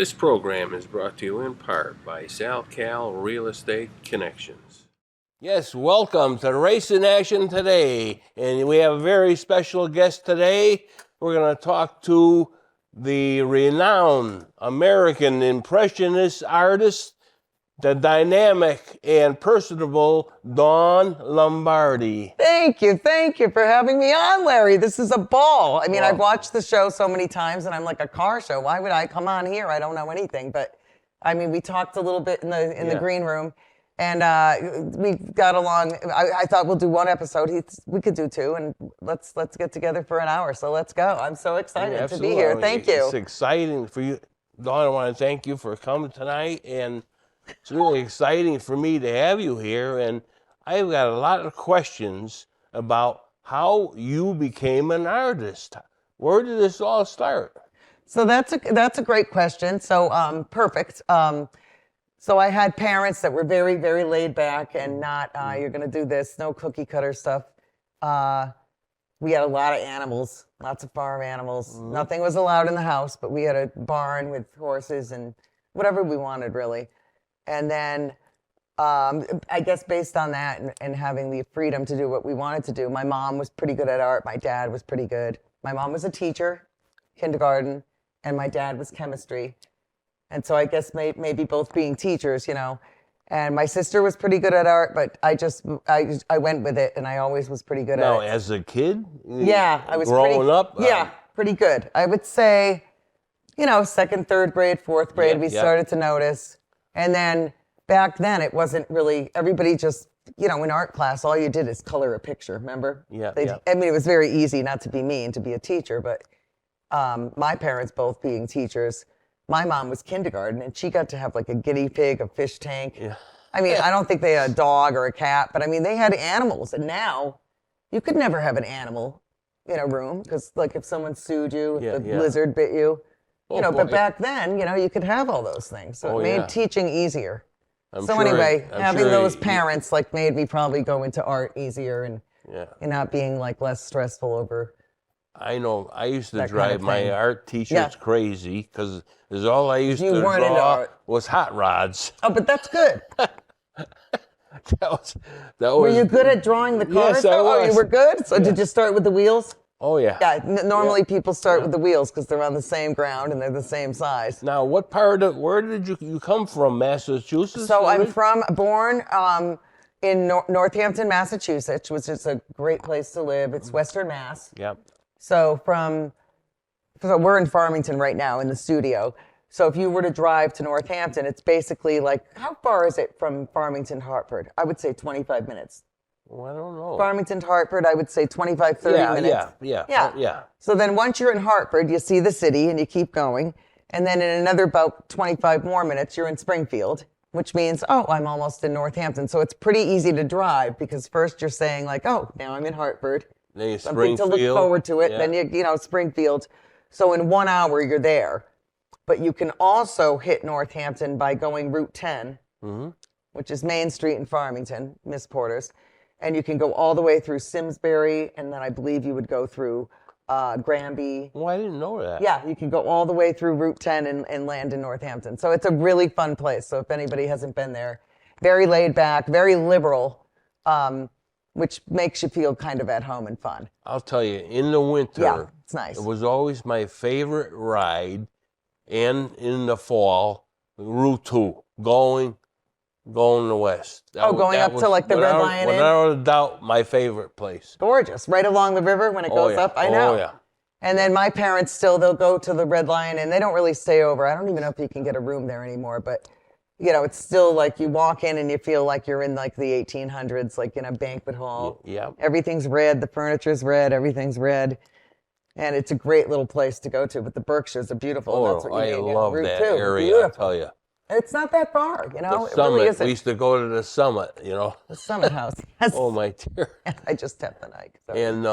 This program is brought to you in part by SalCal Real Estate Connections. Yes, welcome to Race in Action Today. And we have a very special guest today. We're going to talk to the renowned American Impressionist artist, the dynamic and personable Dawn Lombardi. Thank you for having me on, Larry. This is a ball. I mean, Wow. I've watched the show so many times, and I'm like a car show. Why would I come on here? I don't know anything, but I mean, we talked a little bit in the green room, and we got along. I thought we'll do one episode. We could do two, and let's get together for an hour. So let's go. I'm so excited to be here. Thank you. It's exciting for you, Dawn. I want to thank you for coming tonight, and it's really exciting for me to have you here, and I've got a lot of questions about how you became an artist. Where did this all start? So that's a great question. So perfect. So I had parents that were very, very laid back and not you're gonna do this, no cookie cutter stuff. We had a lot of animals, lots of farm animals. Mm-hmm. Nothing was allowed in the house, but we had a barn with horses and whatever we wanted, really. And then I guess based on that and having the freedom to do what we wanted to do, my mom was pretty good at art. My dad was pretty good. My mom was a teacher, kindergarten, and my dad was chemistry. And so I guess maybe both being teachers, you know. And my sister was pretty good at art, but I went with it, and I always was pretty good at it. Now, as a kid? Yeah, I was growing up? Yeah, pretty good. I would say, you know, second, third grade, fourth grade, we started to notice. And then back then, it wasn't really, everybody just, you know, in art class, all you did is color a picture, remember? Yeah. I mean, it was very easy, not to be mean, to be a teacher, but my parents both being teachers, my mom was kindergarten, and she got to have like a guinea pig, a fish tank. Yeah. I mean, I don't think they had a dog or a cat, but I mean, they had animals. And now, you could never have an animal in a room, because like if someone sued you, if the lizard bit you, you know, but back then, you know, you could have all those things. So it made teaching easier. Anyway, having those parents like made me probably go into art easier and not being like less stressful over. I know. I used to drive my art teachers crazy because all I used to weren't into draw art. was hot rods. Oh, but that's good. that was. Were you good at drawing the cars? Yes, I was. Oh, you were good? So did you start with the wheels? Oh, yeah. Yeah, normally people start with the wheels because they're on the same ground and they're the same size. Now, where did you come from, Massachusetts? So I'm born in Northampton, Massachusetts, which is a great place to live. It's Western Mass. Yep. So we're in Farmington right now in the studio. So if you were to drive to Northampton, it's basically like, how far is it from Farmington to Hartford? I would say 25 minutes. Well, I don't know. Farmington to Hartford, I would say 25, 30 minutes. Yeah. So then once you're in Hartford, you see the city and you keep going. And then in another about 25 more minutes, you're in Springfield, which means, oh, I'm almost in Northampton. So it's pretty easy to drive because first you're saying like, oh, now I'm in Hartford. Then something to look forward to it. Yeah. Then you know, Springfield. So in 1 hour, you're there. But you can also hit Northampton by going Route 10, which is Main Street in Farmington, Miss Porter's. And you can go all the way through Simsbury, and then I believe you would go through Granby. Well, I didn't know that. Yeah, you can go all the way through Route 10 and land in Northampton. So it's a really fun place. So if anybody hasn't been there, very laid back, very liberal, which makes you feel kind of at home and fun. I'll tell you, in the winter, it's nice. It was always my favorite ride, and in the fall, Route 2, going west. Going up to like the Red Lion Inn? Without a doubt, my favorite place. Gorgeous. Right along the river when it goes up. I know. Oh, yeah. And then my parents they'll go to the Red Lion Inn. They don't really stay over. I don't even know if you can get a room there anymore, but you know, it's still like you walk in and you feel like you're in like the 1800s, like in a banquet hall. Yeah. Everything's red. The furniture's red. Everything's red. And it's a great little place to go to, but the Berkshires are beautiful. Oh, that's what you I love that area, beautiful. I'll tell you. It's not that far, you know? The Summit. It really isn't. We used to go to the Summit, you know. The Summit House. Yes. Oh, my dear. I just tapped the mic. So. And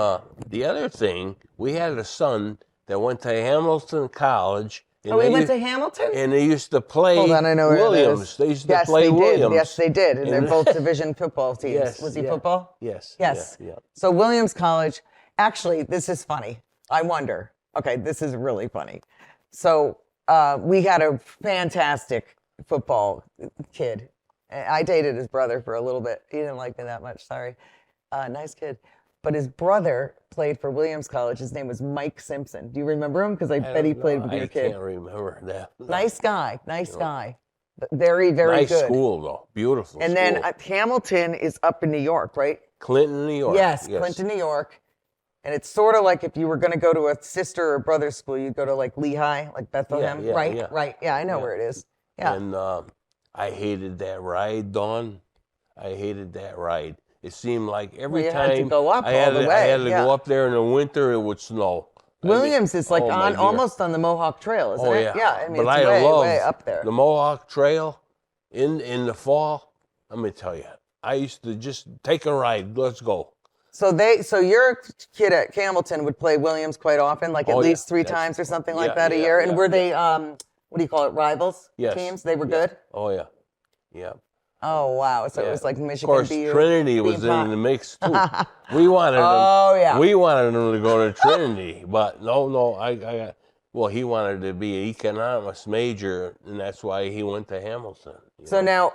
the other thing, we had a son that went to Hamilton College. And we went to Hamilton? And they used to play Williams. They used to play Williams. Yes, they did. And they're both division football teams. Yes, Was he football? Yes. Yes. Yeah. So Williams College, actually, this is funny. I wonder. Okay, this is really funny. So we had a fantastic football kid. I dated his brother for a little bit. He didn't like me that much. Sorry. Nice kid. But his brother played for Williams College. His name was Mike Simpson. Do you remember him? Because I bet he played with your kid. I can't remember that. Nice guy. Nice guy. But very, very good. Nice school, though. Beautiful and school. then Hamilton is up in New York, right? Clinton, New York. Yes, Clinton, New York. And it's sort of like if you were going to go to a sister or brother school, you'd go to like Lehigh, like Bethlehem, right? Yeah. Right. Yeah, I know where it is. Yeah. And I hated that ride, Dawn. I hated that ride. It seemed like every time had to go up I had all the way. I had to go up there in the winter, it would snow. Williams is like almost on the Mohawk Trail, isn't it? Yeah, I mean, it's way up there. The Mohawk Trail in the fall. Let me tell you, I used to just take a ride. Let's go. So your kid at Hamilton would play Williams quite often, like at least 3 times or something like that a year. And were they, what do you call it, rivals teams? They were good? Oh, yeah. Yeah. Oh, wow. So it was like Michigan. Of course, Trinity was in the mix, too. We wanted them. We wanted them to go to Trinity, but no, he wanted to be an economics major, and that's why he went to Hamilton. So now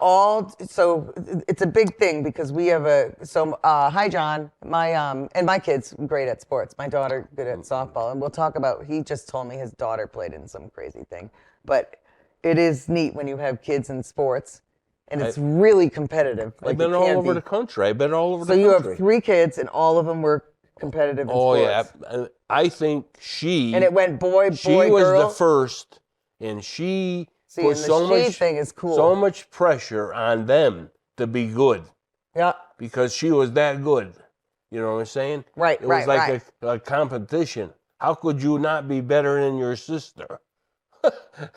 so it's a big thing because we have hi, John, and my kid's great at sports. My daughter good at softball, and we'll talk about, he just told me his daughter played in some crazy thing, but it is neat when you have kids in sports. And it's really competitive. I've been all over the country. So you have 3 kids, and all of them were competitive in sports. Oh, yeah. I think she... And it went boy, she was girl. the first, and she put thing is cool. so much pressure on them to be good. Yeah. Because she was that good. You know what I'm saying? Right, It was like a competition. How could you not be better than your sister?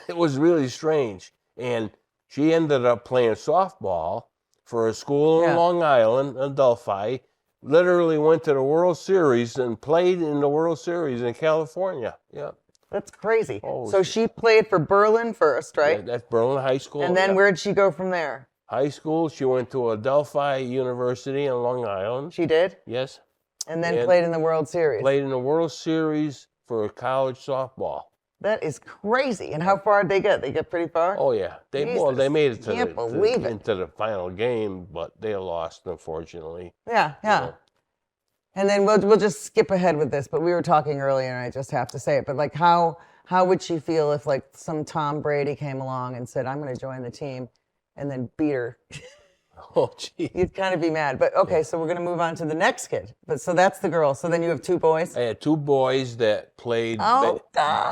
It was really strange. And... she ended up playing softball for a school in Long Island, Adelphi. Literally went to the World Series and played in the World Series in California. Yeah. That's crazy. So she played for Berlin first, right? Yeah, that's Berlin High School. And then where'd she go from there? High school, she went to Adelphi University in Long Island. She did? Yes. And then played in the World Series. Played in the World Series for college softball. That is crazy. And how far did they get? They get pretty far? Oh, yeah. They made it into the final game, but they lost, unfortunately. Yeah. And then we'll just skip ahead with this, but we were talking earlier, and I just have to say it, but like how would she feel if like some Tom Brady came along and said, I'm going to join the team, and then beat her? Oh, gee. You'd kind of be mad. But okay, so we're going to move on to the next kid. But so that's the girl. So then you have 2 boys? I had 2 boys that played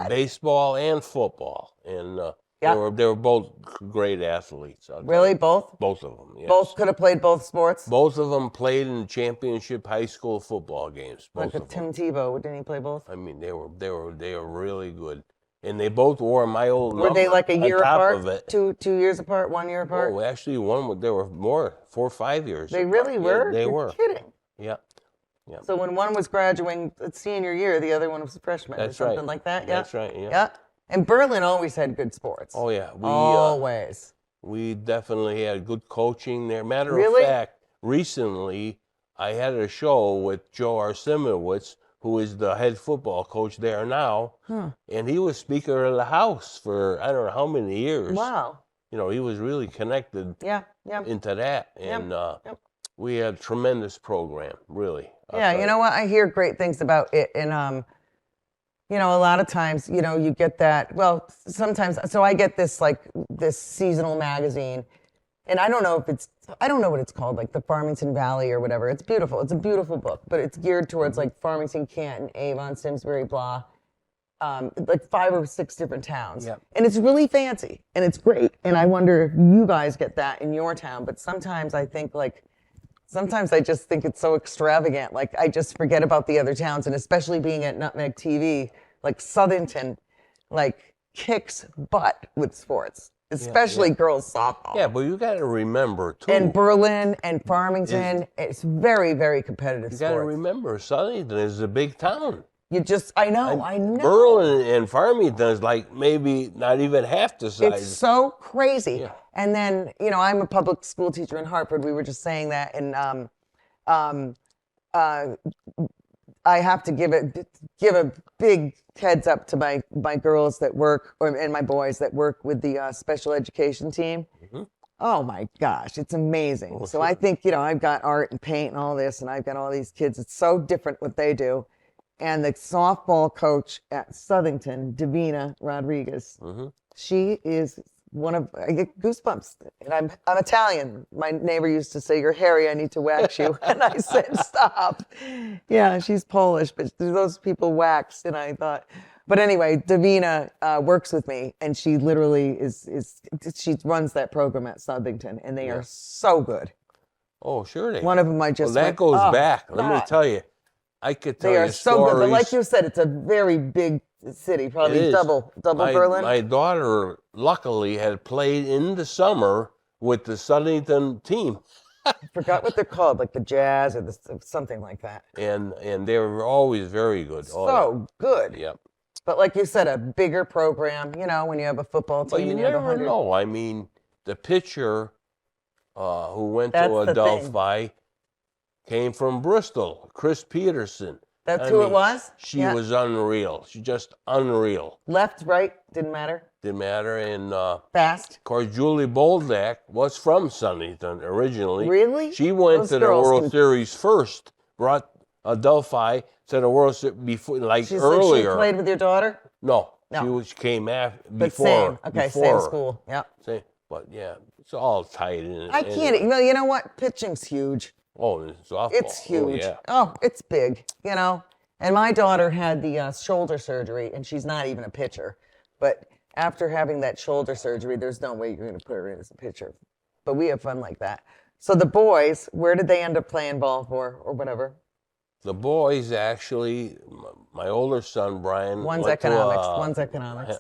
baseball and football. And they were both great athletes. Really? Both? Both of them, yes. Both could have played both sports? Both of them played in championship high school football games. Like Tim Tebow. Didn't he play both? I mean, they were really good. And they both wore my old number. Were they like a year apart? Of it. 2 years apart? 1 year apart? Oh, actually, they were more, 4 or 5 years. They really were? Yeah, they were. You're kidding. Yeah. So when one was graduating senior year, the other one was a freshman or something like that? Yeah. That's right, yeah. Yeah. And Berlin always had good sports. Oh, yeah. Always. We definitely had good coaching there. Matter of fact, recently I had a show with Joe Arsimowitz, who is the head football coach there now. And he was Speaker of the House for I don't know how many years. Wow. You know, he was really connected into that. And we had a tremendous program, really. You know what? I hear great things about it. And, you know, a lot of times, you know, you get that, well, sometimes, so I get this seasonal magazine. And I don't know what it's called, like the Farmington Valley or whatever. It's beautiful. It's a beautiful book, but it's geared towards like Farmington, Canton, Avon, Simsbury, blah, like 5 or 6 different towns. Yep. And it's really fancy and it's great. And I wonder if you guys get that in your town. But sometimes I just think it's so extravagant. Like I just forget about the other towns. And especially being at Nutmeg TV, like Southington, like kicks butt with sports. Especially girls softball. Yeah, but you got to remember, too. And Berlin and Farmington, it's very, very competitive You got to remember, Southington is a big town. I know. Berlin and Farmington is like maybe not even half the size. It's so crazy. Yeah. And then, you know, I'm a public school teacher in Hartford. We were just saying that. And I have to give a big heads up to my girls that work, and my boys that work with the special education team. Mm-hmm. Oh my gosh, it's amazing. Well, so sure. I think, I've got art and paint and all this, and I've got all these kids. It's so different what they do. And the softball coach at Southington, Davina Rodriguez, she is I get goosebumps. And I'm Italian. My neighbor used to say, "You're hairy, I need to wax you." And I said, "Stop." Yeah, she's Polish, but those people wax. And I thought, but anyway, Davina works with me, and she literally she runs that program at Southington, and they are so good. Oh, sure they One of them I just that went, goes "Oh, back. Let me God." tell you. I could tell They are you so stories. good. But like you said, it's a very big city, probably It is. double Berlin. My daughter luckily had played in the summer with the Southington team. I forgot what they're called, like the Jazz or something like that. And they were always very good. So good. Yep. But like you said, a bigger program, when you have a football team But you and you have never 100. know. I mean, the pitcher who went That's to the thing. Adelphi came from Bristol, Chris Peterson. That's who it was? She was unreal. She just unreal. Left, right, didn't matter. Didn't matter. And Fast. of course, Julie Boldak was from Southington originally. Really? She went Those to the girls World Series first. Brought Adelphi to the World Series before, earlier. She played with your daughter? No. No. She came after But before. same. Okay, before. same school. Yeah. Same. But yeah, it's all tied in. I can't. Well, you know what? Pitching's huge. Oh, it's softball. It's huge. Oh, yeah. Oh, it's big, And my daughter had the shoulder surgery, and she's not even a pitcher. But after having that shoulder surgery, there's no way you're going to put her in as a pitcher. But we have fun like that. So the boys, where did they end up playing ball for, or whatever? The boys actually, my older son Brian. One's went economics. To, One's economics.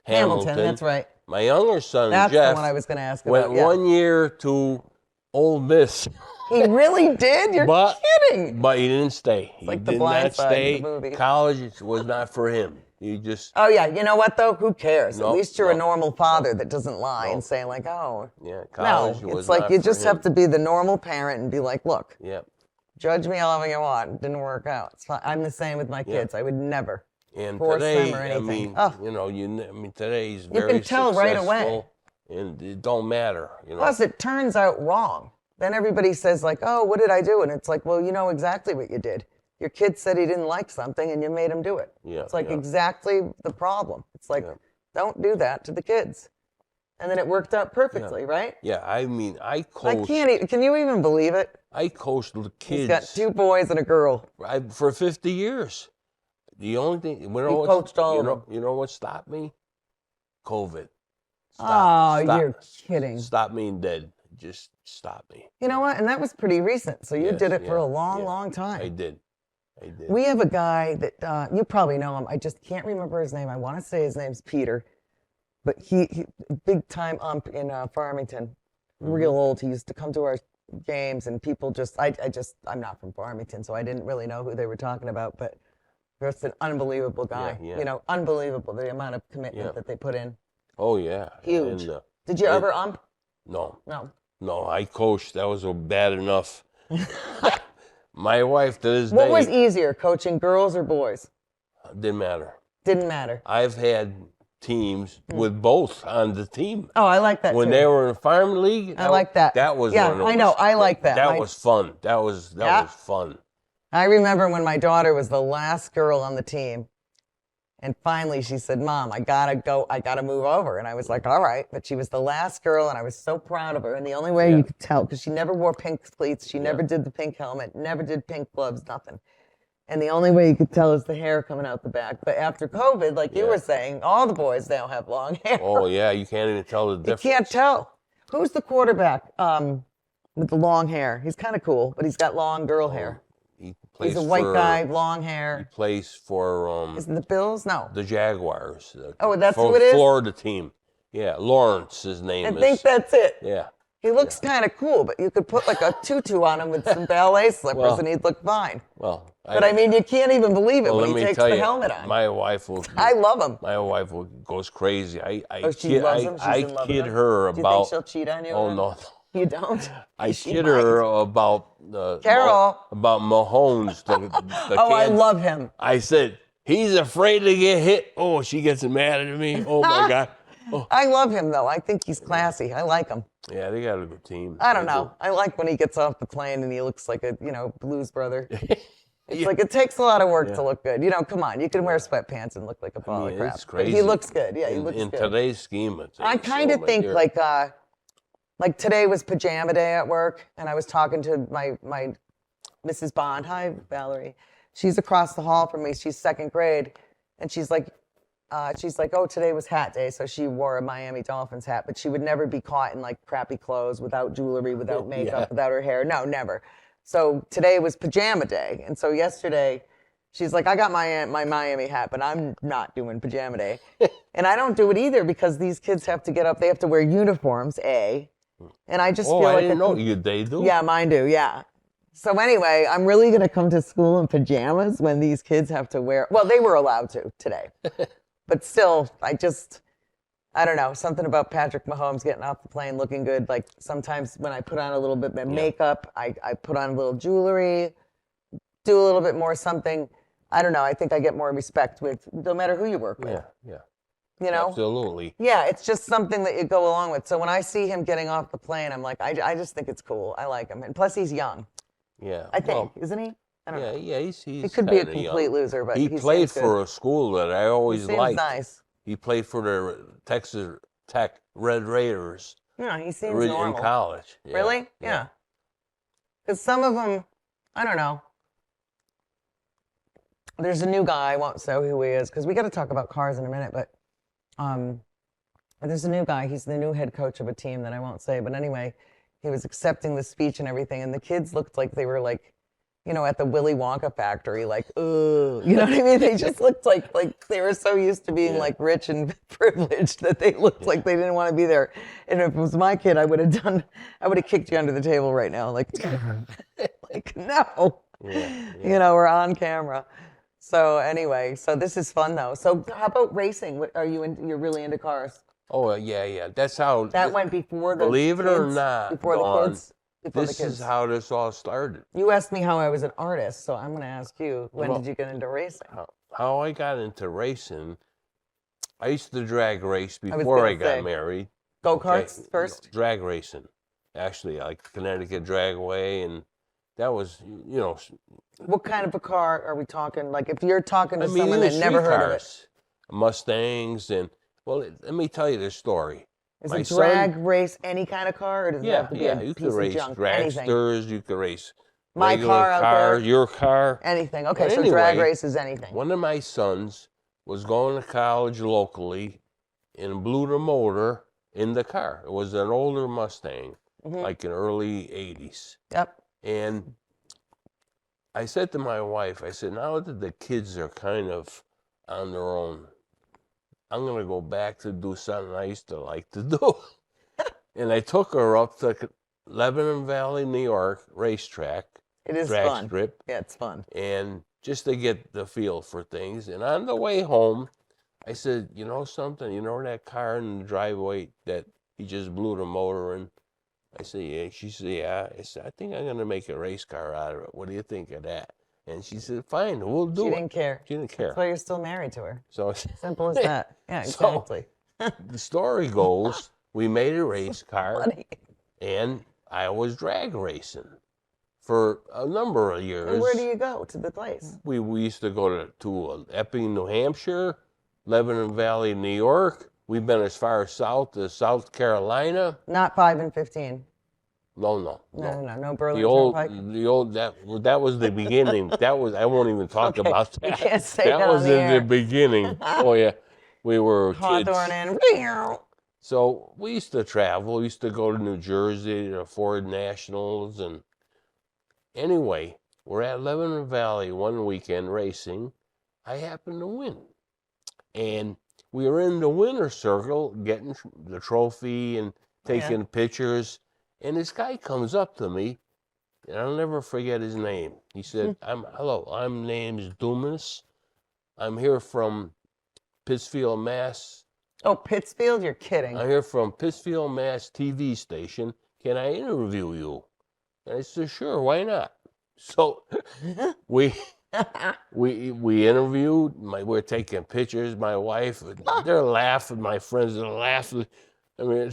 Hamilton. That's right. My younger son That's Jeff the one I was going to ask went about. Yeah. 1 year to Ole Miss. He really did? You're kidding. But he didn't stay. He like The did Blind not Side, stay. the movie. College was not for him. He just. Oh, yeah. You know what, though? Who cares? Nope, At least you're a nope, normal father that doesn't lie nope. and say, like, oh. Yeah, college No, was it's like not you for just him. have to be the normal parent and be like, look, Yep. judge me however you want. It didn't work out. It's fine. I'm the same with my kids. I would never And force today, them or I anything. mean, today he's very can tell right away. successful, and it don't matter, Plus, it turns out wrong. Then everybody says, like, oh, what did I do? And it's like, well, you know exactly what you did. Your kid said he didn't like something, and you made him do it. Yeah, it's like yeah. exactly the problem. It's like, don't do that to the kids. And then it worked out perfectly, right? Yeah, I mean, I coached. Can you even believe it? I coached the kids. He's got 2 boys and a girl. For 50 years. The only thing, coached all of them. You know what stopped me? COVID. You're kidding. Stop me dead. Just stop me. You know what? And that was pretty recent. So you Yes, did it for a yeah, long time. I did. We have a guy that you probably know him. I just can't remember his name. I want to say his name's Peter, but he big time ump in Farmington, real old. He used to come to our games, and people I'm not from Farmington, so I didn't really know who they were talking about, but just an unbelievable guy. Yeah. Unbelievable the amount of commitment that they put in. Oh yeah, Huge. And, did you ever ump? No. No. I coached. That was bad enough. My wife to this day. What was easier, coaching girls or boys? Didn't matter. Didn't matter. I've had teams with both on the team. Oh, I like that when too. they were in farm league. I like that. That was I know. I like that. That was fun. That was fun. I remember when my daughter was the last girl on the team, and finally she said, "Mom, I gotta move over." And I was like, "All right." But she was the last girl, and I was so proud of her. And the only way you could tell, because she never wore pink cleats, she never did the pink helmet, never did pink gloves, nothing. And the only way you could tell is the hair coming out the back. But after COVID, like you were saying, all the boys now have long hair. Oh yeah, you can't even tell the difference. You can't tell. Who's the quarterback with the long hair? He's kind of cool, but he's got long girl hair. He's a white guy, long hair. He plays for Is it the Bills? No. the Jaguars. That's who it is? Florida team. Yeah, Lawrence, his name is. I think that's it. Yeah. He looks kind of cool, but you could put like a tutu on him with some ballet slippers and he'd look fine. Well, but I mean, you can't even believe it when he takes the helmet on. My wife will. I love him. My wife goes crazy. She loves him? She's in love kid with him? her Do you about. think she'll cheat on you? Oh no, You don't? I She kid her might. about Carol. about Mahomes. Oh, I love him. I said he's afraid to get hit. Oh, she gets mad at me. Oh my God. Oh, I love him, though. I think he's classy. I like him. yeah, they got a good team. I don't They know. I like when he gets off the plane and he looks like a, blues brother. do. It's Yeah. like it takes a lot of work Yeah. to look good. Come on. You can wear sweatpants and look like a ball of crap. It's But he crazy. looks good. Yeah, he looks in good. today's scheme of things. I kind of think like today was pajama day at work, and I was talking to my Mrs. Bond. Hi, Valerie. She's across the hall from me. She's second grade, and she's like, oh, today was hat day, so she wore a Miami Dolphins hat, but she would never be caught in like crappy clothes, without jewelry, without makeup, Yeah. without her hair. No, never. So today was pajama day, and so yesterday, she's like, I got my Miami hat, but I'm not doing pajama day, and I don't do it either because these kids have to get up. They have to wear uniforms, and I just feel like I didn't know they do. Yeah, mine do. Yeah. So anyway, I'm really gonna come to school in pajamas when these kids have to wear. Well, they were allowed to today, but still, I don't know, something about Patrick Mahomes getting off the plane looking good. Like sometimes when I put on a little bit of makeup, I put on a little jewelry, do a little bit more something. I don't know. I think I get more respect with no matter who you work with. Yeah. Absolutely. Yeah, it's just something that you go along with. So when I see him getting off the plane, I'm like, I just think it's cool. I like him, and plus he's young. Yeah. I think, isn't he? I don't know. Yeah. He could be a kinda complete young. loser, but he played for a school that I always seems liked. nice. He played for the Texas Tech Red Raiders. Yeah, he seems normal. In college. Yeah. Really? Yeah. Because some of them, I don't know. There's a new guy. I won't say who he is because we got to talk about cars in a minute. But there's a new guy. He's the new head coach of a team that I won't say. But anyway, he was accepting the speech and everything, and the kids looked like they were like, at the Willy Wonka factory, like, ooh, you know what I mean? They just looked like they were so used to being like rich and privileged that they looked like they didn't want to be there. And if it was my kid, I would have kicked you under the table right now, like, like no, we're on camera. So anyway, so this is fun though. So how about racing? What are you you're really into cars? Oh yeah. That's how that went before the believe it kids, or not. Before Dawn, the kids. Before this the kids. is how this all started. You asked me how I was an artist, so I'm going to ask you, when did you get into racing? How I got into racing, I used to drag race before I got married. Go-karts first? Drag racing, actually, like Connecticut Dragway, and that was, What kind of a car are we talking? Like if you're talking to someone that never heard of it. Mustangs, and, well, let me tell you this story. Is a drag race any kind of car, or does it have to be a you piece could race of junk? dragsters, you could race my car out there, your car. Anything. Okay, so drag race is anything. One of my sons was going to college locally and blew the motor in the car. It was an older Mustang, like in early 80s. Yep. And I said to my wife, I said, now that the kids are kind of on their own, I'm going to go back to do something I used to like to do. And I took her up to Lebanon Valley, New York racetrack. It is drag fun. strip. Yeah, it's fun. And just to get the feel for things. And on the way home, I said, you know something? You know that car in the driveway that he just blew the motor in? I said, yeah. She said, yeah. I said, I think I'm going to make a race car out of it. What do you think of that? And she said, fine, we'll do it. She didn't care. She didn't care. That's why you're still married to her. So simple as that. Yeah, exactly. So, the story goes, we made a race car, and I was drag racing for a number of years. And where do you go to the place? We used to go to Epping, New Hampshire, Lebanon Valley, New York. We've been as far south as South Carolina. Not 5 and 15. No. No Berlin Turnpike. Turnpike. That was the beginning. I won't even talk about that. You can't say that was in the beginning. Oh yeah, we were Hawthorne kids. and So we used to travel. We used to go to New Jersey to Ford Nationals, and anyway, we're at Lebanon Valley one weekend racing. I happened to win, and we were in the winner's circle getting the trophy and taking pictures. And this guy comes up to me, and I'll never forget his name. He said, hello, I'm name's Dumas. I'm here from Pittsfield, Mass. Oh, Pittsfield? You're kidding. I'm here from Pittsfield, Mass TV station. can I interview you? And I said, sure, why not? So we interviewed. We're taking pictures. My wife, they're laughing. My friends are laughing. I mean,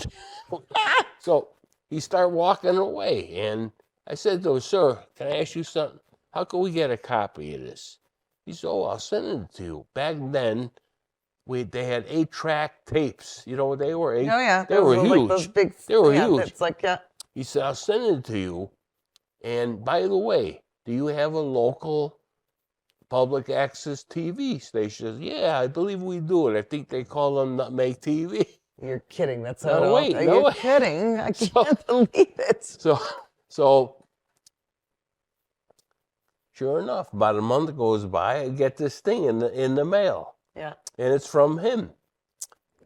so he started walking away, and I said to him, sir, can I ask you something? How can we get a copy of this? He said, oh, I'll send it to you. Back then, they had 8-track tapes. You know what they were? Oh yeah, They were huge. Like those big, they were yeah, huge. It's like, yeah. He said, I'll send it to you. And by the way, do you have a local public access TV station? Yeah, I believe we do. And I think they call them Nutmeg TV. You're kidding. That's No, how wait, Are no you way. kidding? I can't believe it. So sure enough, about a month goes by, I get this thing in the mail. Yeah. And it's from him.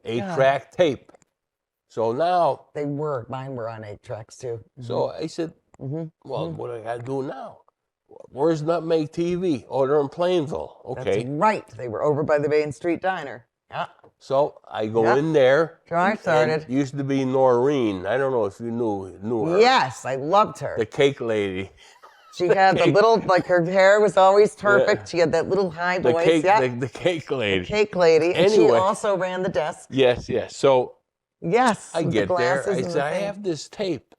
8-track tape. So now mine were on 8 tracks too. So I said, well, what do I got to do now? Where's Nutmeg TV? Oh, they're in Plainville. Okay. That's right. They were over by the Main Street Diner. Yeah. So I go in there. I started. Used to be Noreen. I don't know if you knew her. Yes, I loved her. The cake lady. She had the little, like her hair was always perfect. Yeah. She had that little high voice. The cake lady. The cake lady. And anyway, she also ran the desk. Yes. So yes, I get there. I said, I thing. have this tape.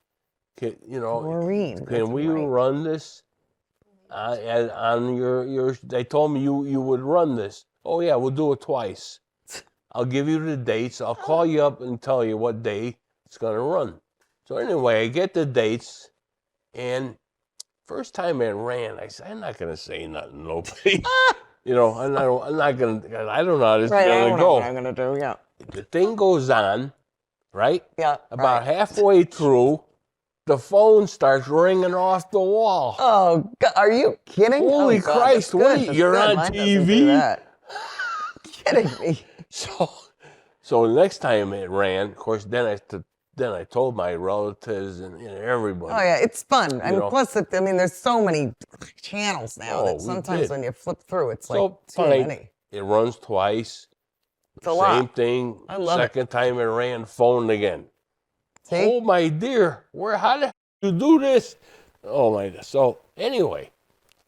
Maureen, can we run this on your? They told me you would run this. Oh yeah, we'll do it twice. I'll give you the dates. I'll call you up and tell you what day it's gonna run. So anyway, I get the dates, and first time it ran, I said, I'm not gonna say nothing to nobody. I'm not gonna. I don't know how this is gonna go. I don't know what I'm gonna do. Yeah. The thing goes on, right? Yeah. About halfway through. The phone starts ringing off the wall. Oh, God, are you kidding? Holy Christ, you're on TV? Kidding me. So the next time it ran, of course, then I told my relatives and everybody. Oh, yeah, it's fun. Plus, there's so many channels now that sometimes when you flip through, it's like too many. It runs twice. It's a lot. Same thing. I love Second time it ran, phone again. See? Oh my dear, how did you do this? Oh my God. So anyway,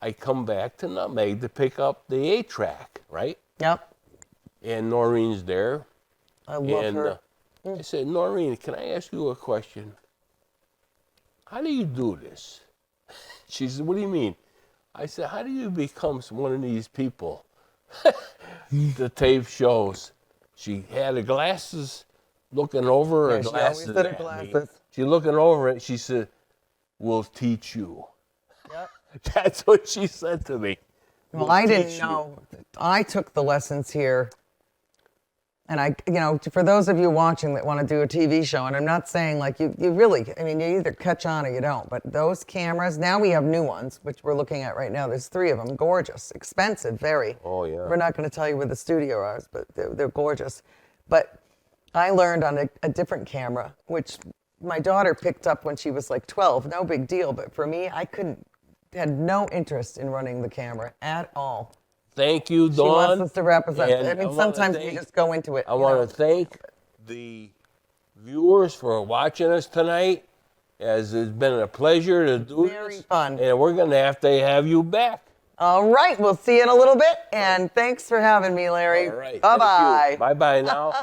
I come back to Nutmeg to pick up the 8-track, right? Yep. And Noreen's there. I love her. I said, Noreen, can I ask you a question? How do you do this? She said, what do you mean? I said, how do you become one of these people? The tape shows. She had her glasses. Looking over her glasses. She's looking over it. She said, we'll teach you. Yep. That's what she said to me. Well, I didn't know. I took the lessons here. And for those of you watching that want to do a TV show, and I'm not saying like you really, you either catch on or you don't, but those cameras, now we have new ones, which we're looking at right now. There's 3 of them. Gorgeous. Expensive, very. Oh, yeah. We're not going to tell you where the studio is, but they're gorgeous. But I learned on a different camera, which my daughter picked up when she was like 12. No big deal. But for me, had no interest in running the camera at all. Thank you, Dawn. She wants us to represent. Sometimes we just go into it. I want to thank the viewers for watching us tonight, as it's been a pleasure to do this. Very fun. And we're going to have you back. All right. We'll see you in a little bit. And thanks for having me, Larry. All right. Bye-bye. Bye-bye now.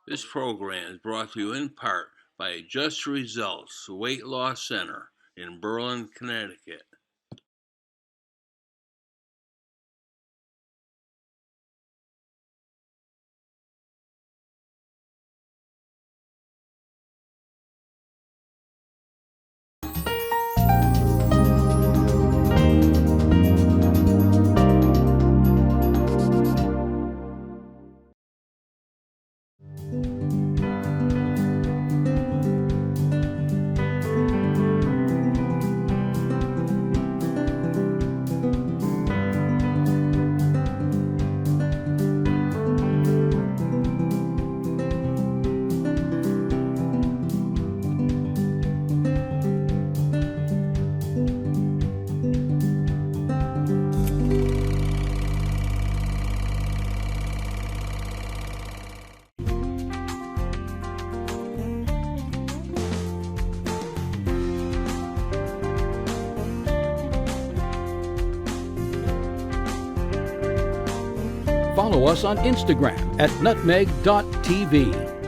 This program is brought to you in part by Just Results Weight Loss Center in Berlin, Connecticut. Follow us on Instagram at nutmeg.tv.